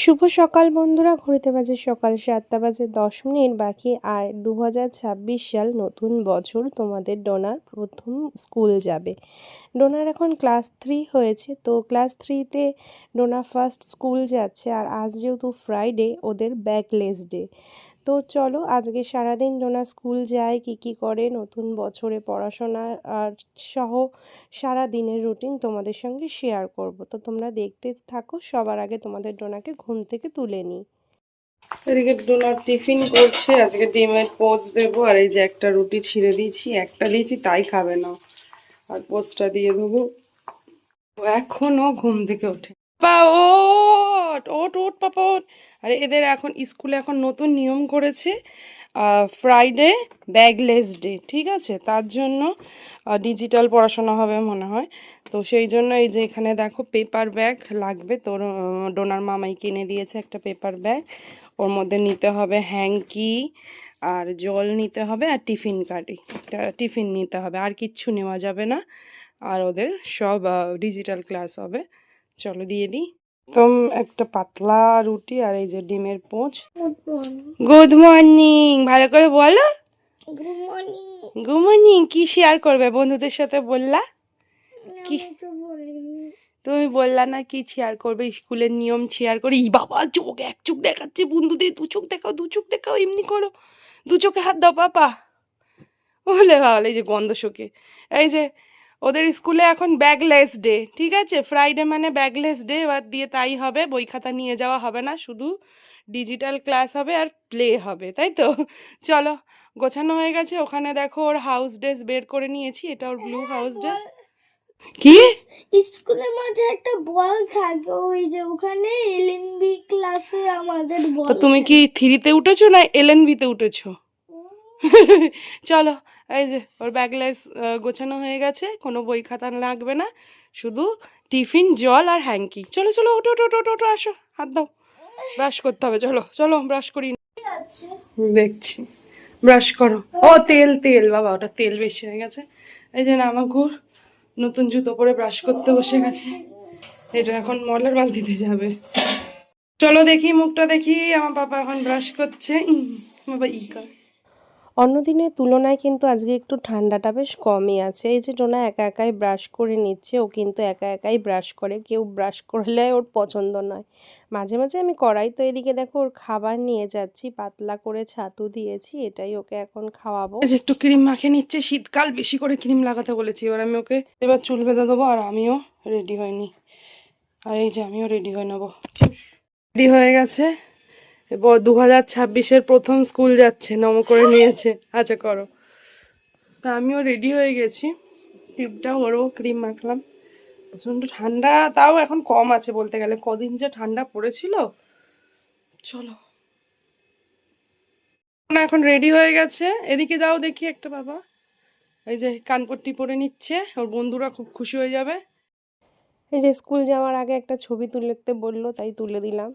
শুভ সকাল বন্ধুরা, ঘড়িতে বাজে সকাল 7টা বাজে 10 মিনিট বাকি। আর 2026 সাল নতুন বছর, তোমাদের ডোনার প্রথম স্কুল যাবে। ডোনার এখন ক্লাস 3 হয়েছে, তো ক্লাস 3তে ডোনা ফার্স্ট স্কুল যাচ্ছে। আর আজ যেহেতু ফ্রাইডে, ওদের ব্যাকলেস ডে। তো চলো আজকে সারাদিন ডোনা স্কুল যায়, কি করে নতুন বছরে পড়াশোনা আর সহ সারা দিনের রুটিন তোমাদের সঙ্গে শেয়ার করব। তো তোমরা দেখতে থাকো। সবার আগে তোমাদের ডোনাকে ঘুম থেকে তুলে নিই। এদিকে ডোনা টিফিন করছে, আজকে ডিমের পোচ দেবো। আর এই যে একটা রুটি ছিঁড়ে দিয়েছি, একটা দিয়েছি তাই খাবে না, আর পোচটা দিয়ে দেবো। এখনো ঘুম থেকে ওঠে। পা ওঠ ওঠ ওঠ পাপা ওঠ। আরে এদের এখন স্কুলে এখন নতুন নিয়ম করেছে, ফ্রাইডে ব্যাগলেস ডে, ঠিক আছে? তার জন্য ডিজিটাল পড়াশোনা হবে মনে হয়। তো সেই জন্য এই যে এখানে দেখো পেপার ব্যাগ লাগবে। তোর ডোনার মামাই কিনে দিয়েছে একটা পেপার ব্যাগ। ওর মধ্যে নিতে হবে হ্যাঙ্কি, আর জল নিতে হবে, আর টিফিন কার্ডি একটা টিফিন নিতে হবে। আর কিচ্ছু নেওয়া যাবে না। আর ওদের সব ডিজিটাল ক্লাস হবে। চলো দিয়ে দিই। একদম একটা পাতলা রুটি আর এই যে ডিমের পোচ। গুড মর্নিং, ভালো করে বলো। Good morning. কি শেয়ার করবে বন্ধুদের সাথে বললা? কি তুমি বললা না কি শেয়ার করবে? স্কুলের নিয়ম শেয়ার করে। ই বাবা, চোখ এক চোখ দেখাচ্ছে বন্ধুদের। দু চোখ দেখাও, দু চোখ দেখাও, এমনি করো। দু চোখে হাত দাও পাপা। বলে ভালো, এই যে গন্ধ শোকে। এই যে ওদের স্কুলে এখন ব্যাগলেস ডে, ঠিক আছে? ফ্রাইডে মানে ব্যাগলেস ডে, এবার দিয়ে তাই হবে। বই খাতা নিয়ে যাওয়া হবে না, শুধু ডিজিটাল ক্লাস হবে আর প্লে হবে, তাই তো? চলো, গোছানো হয়ে গেছে। ওখানে দেখো ওর হাউস ড্রেস বের করে নিয়েছি, এটা ওর ব্লু হাউস ড্রেস। কি স্কুলের মাঝে একটা বল থাকে, ওই যে ওখানে এলএনবি ক্লাসে আমাদের বল। তো তুমি কি 3-তে উঠেছো না LNB-তে উঠেছো? চলো, এই যে ওর ব্যাগলেস গোছানো হয়ে গেছে, কোনো বই খাতা লাগবে না, শুধু টিফিন, জল আর হ্যাঙ্কি। চলো চলো, ওটো ওটো ওটো ওটো, আসো, হাত দাও। ব্রাশ করতে হবে, চলো চলো ব্রাশ করি। দেখছি, ব্রাশ করো। ও তেল তেল, বাবা ওটা তেল বেশি হয়ে গেছে। এই যে নামাগুর নতুন জুতো পরে ব্রাশ করতে বসে গেছে। এটা এখন মলের বালতিতে যাবে। চলো দেখি, মুখটা দেখি। আমার বাবা এখন ব্রাশ করছে। বাবা ই কর। অন্য দিনের তুলনায় কিন্তু আজকে একটু ঠান্ডাটা বেশ কমই আছে। এই যে ডোনা একা একাই ব্রাশ করে নিচ্ছে। ও কিন্তু একা একাই ব্রাশ করে, কেউ ব্রাশ করলে ওর পছন্দ নয়। মাঝে মাঝে আমি করাই। তো এদিকে দেখো ওর খাবার নিয়ে যাচ্ছি, পাতলা করে ছাতু দিয়েছি, এটাই ওকে এখন খাওয়াবো। একটু ক্রিম মাখিয়ে নিচ্ছে, শীতকাল বেশি করে ক্রিম লাগাতে বলেছি। এবার আমি ওকে এবার চুল বেঁধে দেবো। আর আমিও রেডি হয়নি, আর এই যে আমিও রেডি হয়ে নেবো। রেডি হয়ে গেছে। এবার 2026-এর প্রথম স্কুল যাচ্ছে, নম করে নিয়েছে। আচ্ছা করো। তা আমিও রেডি হয়ে গেছি। টিপটা ওরও ক্রিম মাখলাম। প্রচণ্ড ঠান্ডা, তাও এখন কম আছে বলতে গেলে। কদিন যে ঠান্ডা পড়েছিল। চলো, এখন রেডি হয়ে গেছে। এদিকে যাও দেখি একটা, বাবা এই যে কানপট্টি পরে নিচ্ছে। ওর বন্ধুরা খুব খুশি হয়ে যাবে। এই যে স্কুল যাওয়ার আগে একটা ছবি তুলতে বললো, তাই তুলে দিলাম।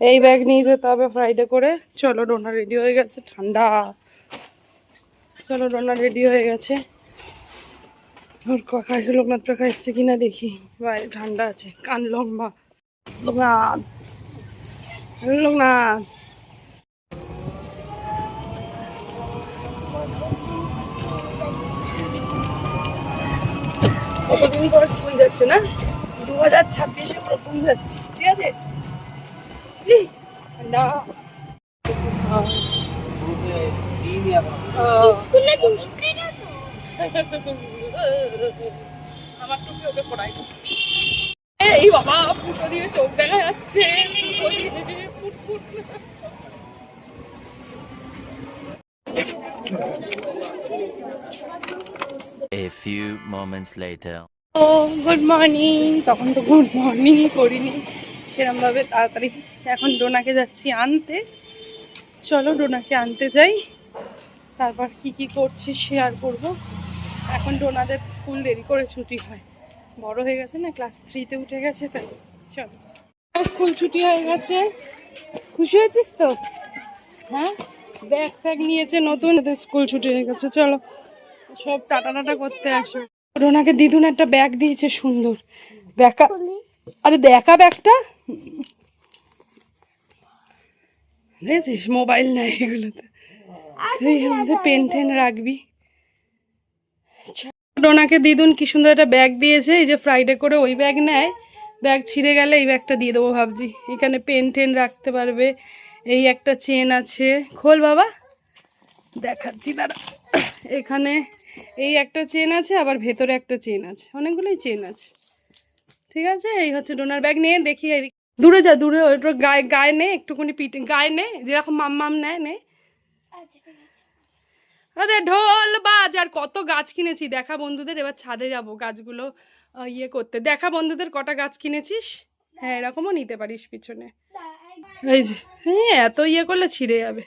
এই ব্যাগ নিয়ে যেতে হবে ফ্রাইডে করে। চলো, ডোনা রেডি হয়ে গেছে। ঠান্ডা। চলো, ডোনা রেডি হয়ে গেছে। ওর কাকা লোকনাথ কাকা এসছে কিনা দেখি। বাইরে ঠান্ডা আছে। কান লম্বা। লোকনাথ, লোকনাথ। কতদিন পর স্কুল যাচ্ছে না? 2026-এ প্রথম যাচ্ছি, ঠিক আছে? ঠান্ডা। স্কুলে দুষ্টে না তো। আমার টুপি ওকে পড়াই। এই বাবা, ফুটো দিয়ে চোখ দেখা যাচ্ছে। A few moments later. Oh good morning. তখন তো গুড মর্নিংই করিনি সেরম ভাবে তাড়াতাড়ি। এখন ডোনাকে যাচ্ছি আনতে। চলো ডোনাকে আনতে যাই, তারপর কি কি করছি শেয়ার করব। এখন ডোনাদের স্কুল দেরি করে ছুটি হয়, বড় হয়ে গেছে না, ক্লাস 3-তে উঠে গেছে, তাই। চলো, স্কুল ছুটি হয়ে গেছে। খুশি হয়েছিস তো? হ্যাঁ, ব্যাগ ফ্যাগ নিয়েছে নতুন। স্কুল ছুটি হয়ে গেছে। চলো সব টাটা টাটা করতে আসো। ডোনাকে দিদুন একটা ব্যাগ দিয়েছে সুন্দর। দেখা, আরে দেখা ব্যাগটা। দেখেছিস মোবাইল নেয় এগুলোতে, তুই এর মধ্যে পেন টেন রাখবি। ডোনাকে দিদুন কি সুন্দর একটা ব্যাগ দিয়েছে, এই যে ফ্রাইডে করে ওই ব্যাগ নেয়, ব্যাগ ছিঁড়ে গেলে এই ব্যাগটা দিয়ে দেবো ভাবছি। এখানে পেন টেন রাখতে পারবে, এই একটা চেন আছে, খোল বাবা দেখাচ্ছি দাঁড়া। এখানে এই একটা চেন আছে, আবার ভেতরে একটা চেন আছে, অনেকগুলোই চেন আছে। ঠিক আছে, এই হচ্ছে ডোনার ব্যাগ। নিয়ে দেখি দূরে যা, দূরে ওটা গায়ে গায়ে নে, একটুখানি পিঠে গায়ে নে, যেরকম মাম নেয় নে। আরে ঢোল বাজ। আর কত গাছ কিনেছি দেখা বন্ধুদের, এবার ছাদে যাব গাছগুলো ইয়ে করতে। দেখা বন্ধুদের কটা গাছ কিনেছিস। হ্যাঁ এরকমও নিতে পারিস পিছনে। এই যে হ্যাঁ এত ইয়ে করলে ছিঁড়ে যাবে।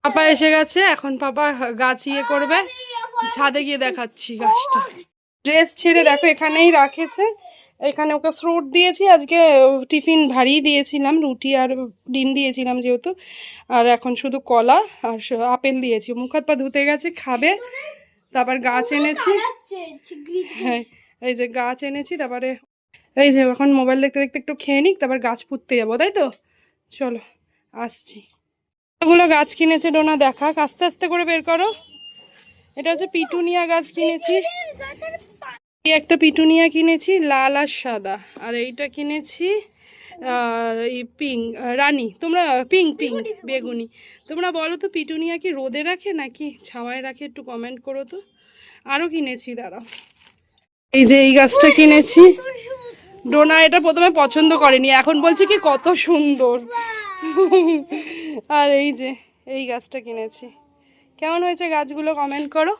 পাপা এসে গেছে, এখন পাপা গাছ ইয়ে করবে, ছাদে গিয়ে দেখাচ্ছি গাছটা। ড্রেস ছেড়ে দেখো এখানেই রাখেছে, এখানে ওকে ফ্রুট দিয়েছি আজকে, টিফিন ভারী দিয়েছিলাম, রুটি আর ডিম দিয়েছিলাম যেহেতু, আর এখন শুধু কলা আর আপেল দিয়েছি। মুখ হাত পা ধুতে গেছে, খাবে। তারপর গাছ এনেছি, হ্যাঁ এই যে গাছ এনেছি, তারপরে এই যে এখন মোবাইল দেখতে দেখতে একটু খেয়ে নিক, তারপর গাছ পুঁততে যাবো, তাই তো চলো আসছি। এগুলো গাছ কিনেছে ডোনা দেখাক, আস্তে আস্তে করে বের করো। এটা হচ্ছে পিটুনিয়া গাছ কিনেছি, এই একটা পিটুনিয়া কিনেছি লাল আর সাদা, আর এইটা কিনেছি এই পিঙ্ক রানী, তোমরা পিঙ্ক পিঙ্ক বেগুনি। তোমরা বলো তো পিটুনিয়া কি রোদে রাখে নাকি ছাওয়ায় রাখে, একটু কমেন্ট করো তো। আরও কিনেছি দাঁড়াও, এই যে এই গাছটা কিনেছি। ডোনা এটা প্রথমে পছন্দ করেনি, এখন বলছে কি কত সুন্দর। আর এই যে এই গাছটা কিনেছি। কেমন হয়েছে গাছগুলো কমেন্ট করো।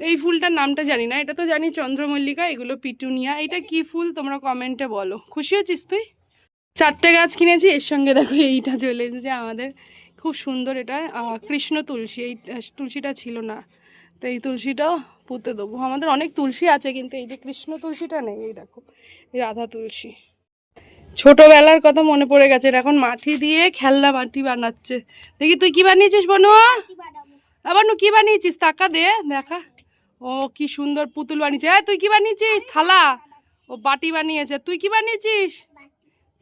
এই ফুলটার নামটা জানি না, এটা তো জানি চন্দ্রমল্লিকা, এগুলো পিটুনিয়া। এটা কি ফুল তোমরা কমেন্টে বলো। খুশি হয়েছিস তুই? 4টে গাছ কিনেছি, এর সঙ্গে দেখো এইটা চলে এসেছে আমাদের, খুব সুন্দর। এটা কৃষ্ণ তুলসী, এই তুলসীটা ছিল না, তো এই তুলসীটাও পুঁতে দেবো। আমাদের অনেক তুলসী আছে কিন্তু এই যে কৃষ্ণ তুলসীটা নেই, এই দেখো এই রাধা তুলসী। ছোটবেলার কথা মনে পড়ে গেছে, এখন মাটি দিয়ে খেলনা মাটি বানাচ্ছে। দেখি তুই কি বানিয়েছিস বনুয়া, আবার কি বানিয়েছিস তাকা দে দেখা। ও কি সুন্দর পুতুল বানিয়েছে। তুই কি বানিয়েছিস? থালা। ও বাটি বানিয়েছে। তুই কি বানিয়েছিস?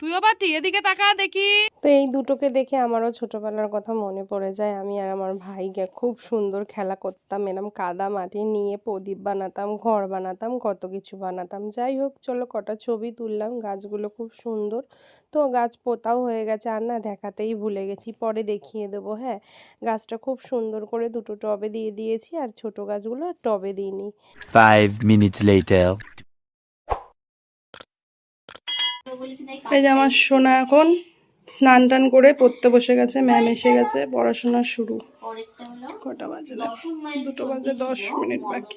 তুইও বাটি, এদিকে তাকা দেখি। তো এই দুটোকে দেখে আমারও ছোটবেলার কথা মনে পড়ে যায়। আমি আর আমার ভাইকে খুব সুন্দর খেলা করতাম, এরম কাদা মাটি নিয়ে প্রদীপ বানাতাম, ঘর বানাতাম, কত কিছু বানাতাম। যাই হোক চলো কটা ছবি তুললাম, গাছগুলো খুব সুন্দর। তো গাছ পোতাও হয়ে গেছে, আর না দেখাতেই ভুলে গেছি, পরে দেখিয়ে দেবো। হ্যাঁ গাছটা খুব সুন্দর করে দুটো টবে দিয়ে দিয়েছি, আর ছোট গাছগুলো টবে দিইনি। 5 minutes later. এই যে আমার সোনা এখন স্নান টান করে পড়তে বসে গেছে, ম্যাম এসে গেছে, পড়াশোনা শুরু। কটা বাজে? 2 বাজে 10 মিনিট বাকি।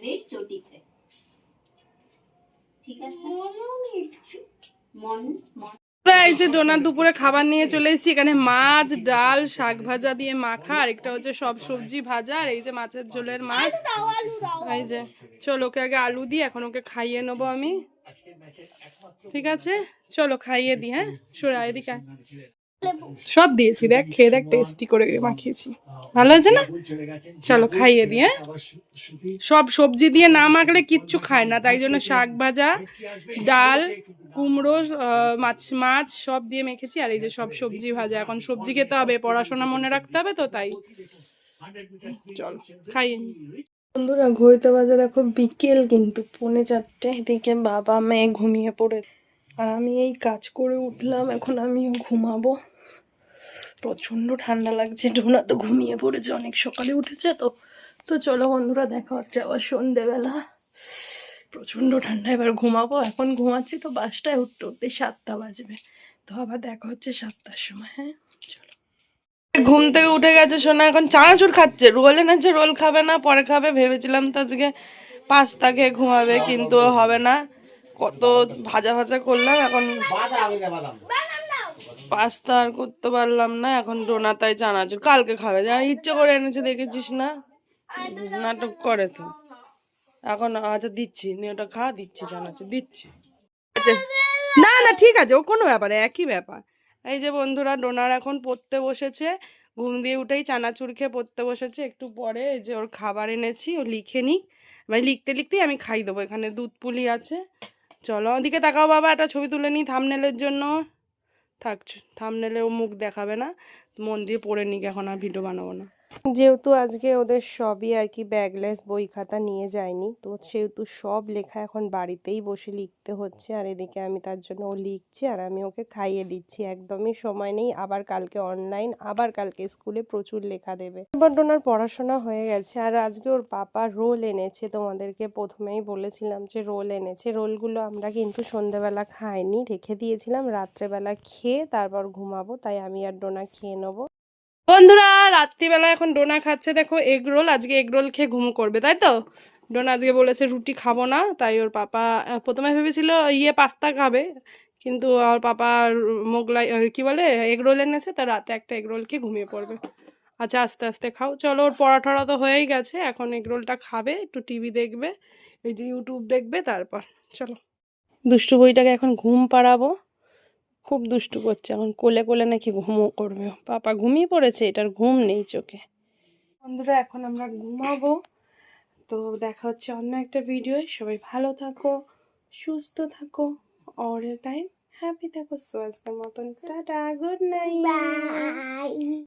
এই যে ডোনার দুপুরে খাবার নিয়ে চলে এসেছি, এখানে মাছ, ডাল, শাক ভাজা দিয়ে মাখা, আর একটা হচ্ছে সব সবজি ভাজা, আর এই যে মাছের ঝোলের মাছ। এই যে চলো ওকে আগে আলু দিই, এখন ওকে খাইয়ে নেবো আমি। ঠিক আছে চলো খাইয়ে দিই। হ্যাঁ সরে এদিকে আয়। সব দিয়েছি দেখ, খেয়ে দেখ, টেস্টি করে মাখিয়েছি, ভালো আছে না? চলো খাইয়ে দিই। হ্যাঁ সব সবজি দিয়ে না মাখলে কিচ্ছু খায় না, তাই জন্য শাক ভাজা, ডাল, কুমড়ো, মাছ সব দিয়ে মেখেছি, আর এই যে সব সবজি ভাজা। এখন সবজি খেতে হবে, পড়াশোনা মনে রাখতে হবে, তো তাই চলো খাইয়ে। বন্ধুরা ঘড়িতে বাজে দেখো বিকেল কিন্তু 3:45, এদিকে বাবা মেয়ে ঘুমিয়ে পড়ে, আর আমি এই কাজ করে উঠলাম, এখন আমিও ঘুমাবো। প্রচন্ড ঠান্ডা লাগছে, ডোনা তো ঘুমিয়ে পড়েছে, অনেক সকালে উঠেছে। তো চলো বন্ধুরা দেখা হচ্ছে আবার সন্ধেবেলা। প্রচন্ড ঠান্ডা, এবার ঘুমাবো। এখন ঘুমাচ্ছি তো 5টায়, উঠতে উঠতে 7টা বাজবে, তো আবার দেখা হচ্ছে 7টার সময়। হ্যাঁ চলো। ঘুম থেকে উঠে গেছে সোনা, এখন চানাচুর খাচ্ছে। রোল এনেছে, রোল খাবে না, পরে খাবে। ভেবেছিলাম তো আজকে পাস্তা খেয়ে ঘুমাবে, কিন্তু হবে না। কত ভাজা ভাজা করলাম, এখন পাস্তা আর করতে পারলাম না। এখন ডোনা তাই চানাচুর কালকে খাবে, যা ইচ্ছে করে এনেছে, দেখেছিস না, নাটক করে তো। এখন আচ্ছা দিচ্ছি, ওটা খা, দিচ্ছি চানাচুর দিচ্ছি। না না ঠিক আছে, ও কোনো ব্যাপার, একই ব্যাপার। এই যে বন্ধুরা ডোনার এখন পড়তে বসেছে, ঘুম দিয়ে উঠেই চানাচুর খেয়ে পড়তে বসেছে। একটু পরে এই যে ওর খাবার এনেছি, ও লিখে নিক, মানে লিখতে লিখতেই আমি খাই দেবো। এখানে দুধ পুলি আছে, চলো ওদিকে তাকাও বাবা, একটা ছবি তুলে নিই থাম্বনেলের জন্য। থাক, থাম্বনেলে ও মুখ দেখাবে না, মন দিয়ে পড়ে নিক, এখন আর ভিডিও বানাবো না। যেহেতু আজকে ওদের সবই আর কি ব্যাগলেস, বই খাতা নিয়ে যায়নি, তো সেহেতু সব লেখা এখন বাড়িতেই বসে লিখতে হচ্ছে। আর এদিকে আমি তার জন্য ও লিখছি আর আমি ওকে খাইয়ে দিচ্ছি। একদমই সময় নেই, আবার কালকে অনলাইন, আবার কালকে স্কুলে প্রচুর লেখা দেবে। এবার ডোনার পড়াশোনা হয়ে গেছে আর আজকে ওর পাপা রোল এনেছে। তোমাদেরকে প্রথমেই বলেছিলাম যে রোল এনেছে। রোলগুলো আমরা কিন্তু সন্ধেবেলা খাইনি, রেখে দিয়েছিলাম, রাত্রেবেলা খেয়ে তারপর ঘুমাবো, তাই আমি আর ডোনা খেয়ে নেবো। বন্ধুরা রাত্রিবেলা এখন ডোনা খাচ্ছে দেখো এগ রোল। আজকে এগ রোল খেয়ে ঘুম করবে, তাই তো? ডোনা আজকে বলেছে রুটি খাবো না, তাই ওর পাপা প্রথমে ভেবেছিল পাস্তা খাবে, কিন্তু ওর পাপা মোগলাই কি বলে এগ রোল এনেছে, তার রাতে একটা এগ রোল খেয়ে ঘুমিয়ে পড়বে। আচ্ছা আস্তে আস্তে খাও। চলো, ওর পড়াঠড়া তো হয়েই গেছে, এখন এগ রোলটা খাবে, একটু টিভি দেখবে, এই যে ইউটিউব দেখবে, তারপর চলো দুষ্টু বইটাকে এখন ঘুম পাড়াবো। খুব দুষ্টু করছে, এখন কোলে কোলে নাকি ঘুমও করবে। পাপা ঘুমিয়ে পড়েছে, এটার ঘুম নেই চোখে। বন্ধুরা এখন আমরা ঘুমাবো, তো দেখা হচ্ছে অন্য একটা ভিডিও। সবাই ভালো থাকো, সুস্থ থাকো, অল টাইম হ্যাপি থাকো। সো আজকের মতন টাটা, গুড নাইট। বাই।